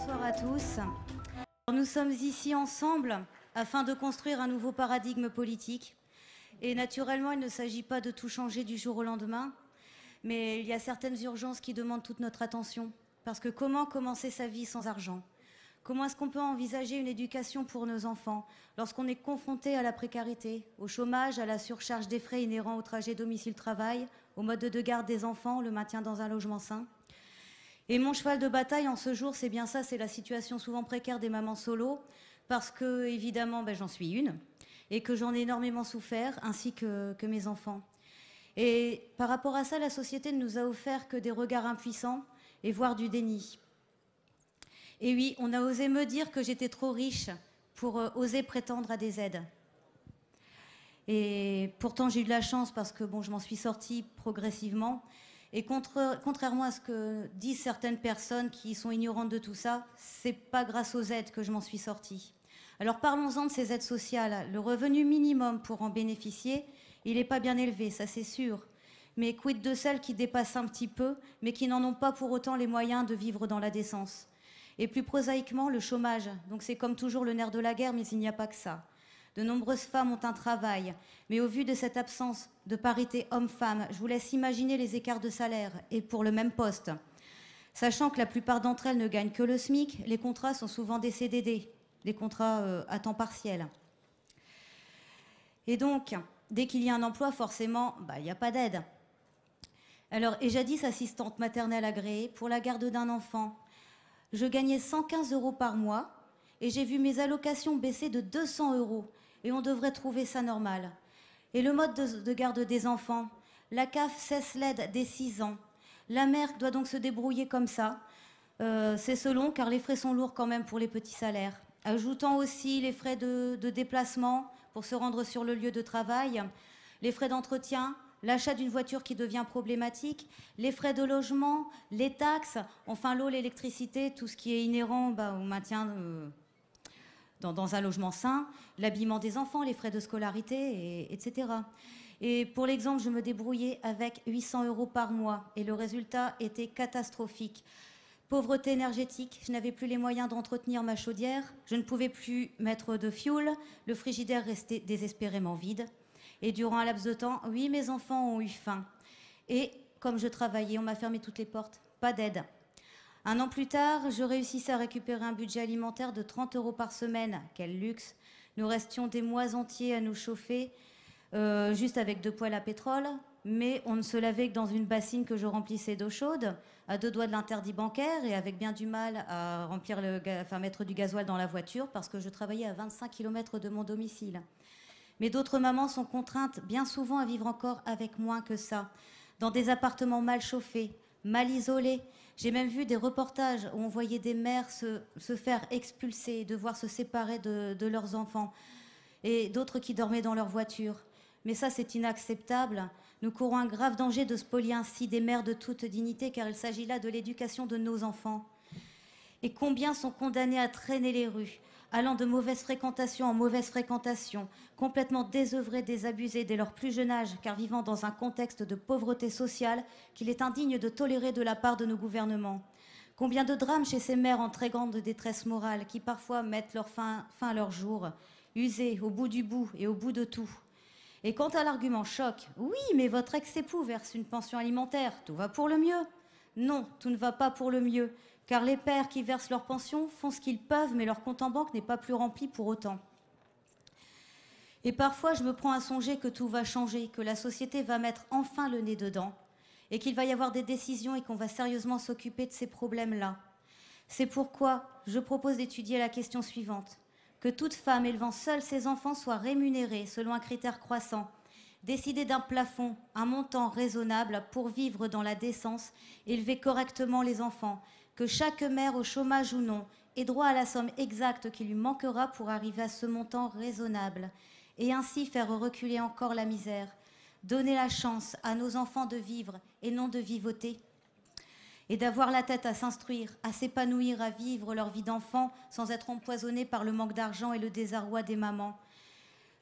Bonsoir à tous. Nous sommes ici ensemble afin de construire un nouveau paradigme politique. Et naturellement, il ne s'agit pas de tout changer du jour au lendemain, mais il y a certaines urgences qui demandent toute notre attention. Parce que comment commencer sa vie sans argent ? Comment est-ce qu'on peut envisager une éducation pour nos enfants lorsqu'on est confronté à la précarité, au chômage, à la surcharge des frais inhérents au trajet domicile-travail, au mode de garde des enfants, le maintien dans un logement sain ? Et mon cheval de bataille en ce jour, c'est bien ça, c'est la situation souvent précaire des mamans solo, parce que, évidemment, j'en suis une, et que j'en ai énormément souffert, ainsi que mes enfants. Et par rapport à ça, la société ne nous a offert que des regards impuissants, et voire du déni. Et oui, on a osé me dire que j'étais trop riche pour oser prétendre à des aides. Et pourtant, j'ai eu de la chance parce que je m'en suis sortie progressivement. Et contrairement à ce que disent certaines personnes qui sont ignorantes de tout ça, c'est pas grâce aux aides que je m'en suis sortie. Alors parlons-en de ces aides sociales. Le revenu minimum pour en bénéficier, il n'est pas bien élevé, ça c'est sûr. Mais quid de celles qui dépassent un petit peu, mais qui n'en ont pas pour autant les moyens de vivre dans la décence. Et plus prosaïquement, le chômage. Donc c'est comme toujours le nerf de la guerre, mais il n'y a pas que ça. De nombreuses femmes ont un travail, mais au vu de cette absence de parité homme-femme, je vous laisse imaginer les écarts de salaire, et pour le même poste. Sachant que la plupart d'entre elles ne gagnent que le SMIC, les contrats sont souvent des CDD, des contrats à temps partiel. Et donc, dès qu'il y a un emploi, forcément, il n'y a pas d'aide. Alors, et jadis assistante maternelle agréée, pour la garde d'un enfant, je gagnais 115 € par mois, et j'ai vu mes allocations baisser de 200 €. Et on devrait trouver ça normal. Et le mode de garde des enfants, la CAF cesse l'aide dès 6 ans. La mère doit donc se débrouiller comme ça. C'est selon, car les frais sont lourds quand même pour les petits salaires. Ajoutant aussi les frais de déplacement pour se rendre sur le lieu de travail, les frais d'entretien, l'achat d'une voiture qui devient problématique, les frais de logement, les taxes, enfin l'eau, l'électricité, tout ce qui est inhérent au maintien dans un logement sain, l'habillement des enfants, les frais de scolarité, etc. Et pour l'exemple, je me débrouillais avec 800 € par mois et le résultat était catastrophique. Pauvreté énergétique, je n'avais plus les moyens d'entretenir ma chaudière, je ne pouvais plus mettre de fioul, le frigidaire restait désespérément vide. Et durant un laps de temps, oui, mes enfants ont eu faim. Et comme je travaillais, on m'a fermé toutes les portes, pas d'aide. 1 an plus tard, je réussissais à récupérer un budget alimentaire de 30 € par semaine. Quel luxe! Nous restions des mois entiers à nous chauffer, juste avec 2 poêles à pétrole, mais on ne se lavait que dans une bassine que je remplissais d'eau chaude, à 2 doigts de l'interdit bancaire et avec bien du mal à mettre du gasoil dans la voiture parce que je travaillais à 25 km de mon domicile. Mais d'autres mamans sont contraintes bien souvent à vivre encore avec moins que ça, dans des appartements mal chauffés, mal isolés. J'ai même vu des reportages où on voyait des mères se faire expulser, devoir se séparer de leurs enfants, et d'autres qui dormaient dans leur voiture. Mais ça, c'est inacceptable. Nous courons un grave danger de spolier ainsi des mères de toute dignité, car il s'agit là de l'éducation de nos enfants. Et combien sont condamnés à traîner les rues, allant de mauvaise fréquentation en mauvaise fréquentation, complètement désœuvrés, désabusés dès leur plus jeune âge, car vivant dans un contexte de pauvreté sociale qu'il est indigne de tolérer de la part de nos gouvernements. Combien de drames chez ces mères en très grande détresse morale, qui parfois mettent leur fin à leur jour, usées au bout du bout et au bout de tout. Et quant à l'argument choc, oui, mais votre ex-époux verse une pension alimentaire, tout va pour le mieux. Non, tout ne va pas pour le mieux, car les pères qui versent leur pension font ce qu'ils peuvent, mais leur compte en banque n'est pas plus rempli pour autant. Et parfois, je me prends à songer que tout va changer, que la société va mettre enfin le nez dedans, et qu'il va y avoir des décisions et qu'on va sérieusement s'occuper de ces problèmes-là. C'est pourquoi je propose d'étudier la question suivante. Que toute femme élevant seule ses enfants soit rémunérée selon un critère croissant, décider d'un plafond, un montant raisonnable pour vivre dans la décence, élever correctement les enfants, que chaque mère, au chômage ou non, ait droit à la somme exacte qui lui manquera pour arriver à ce montant raisonnable, et ainsi faire reculer encore la misère, donner la chance à nos enfants de vivre et non de vivoter, et d'avoir la tête à s'instruire, à s'épanouir, à vivre leur vie d'enfant sans être empoisonnés par le manque d'argent et le désarroi des mamans.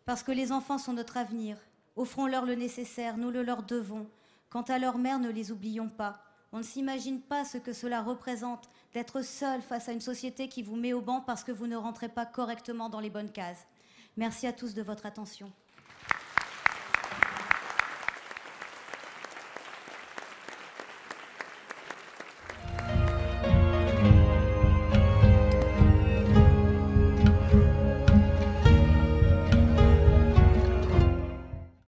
Parce que les enfants sont notre avenir. Offrons-leur le nécessaire, nous le leur devons. Quant à leur mère, ne les oublions pas. On ne s'imagine pas ce que cela représente d'être seul face à une société qui vous met au banc parce que vous ne rentrez pas correctement dans les bonnes cases. Merci à tous de votre attention.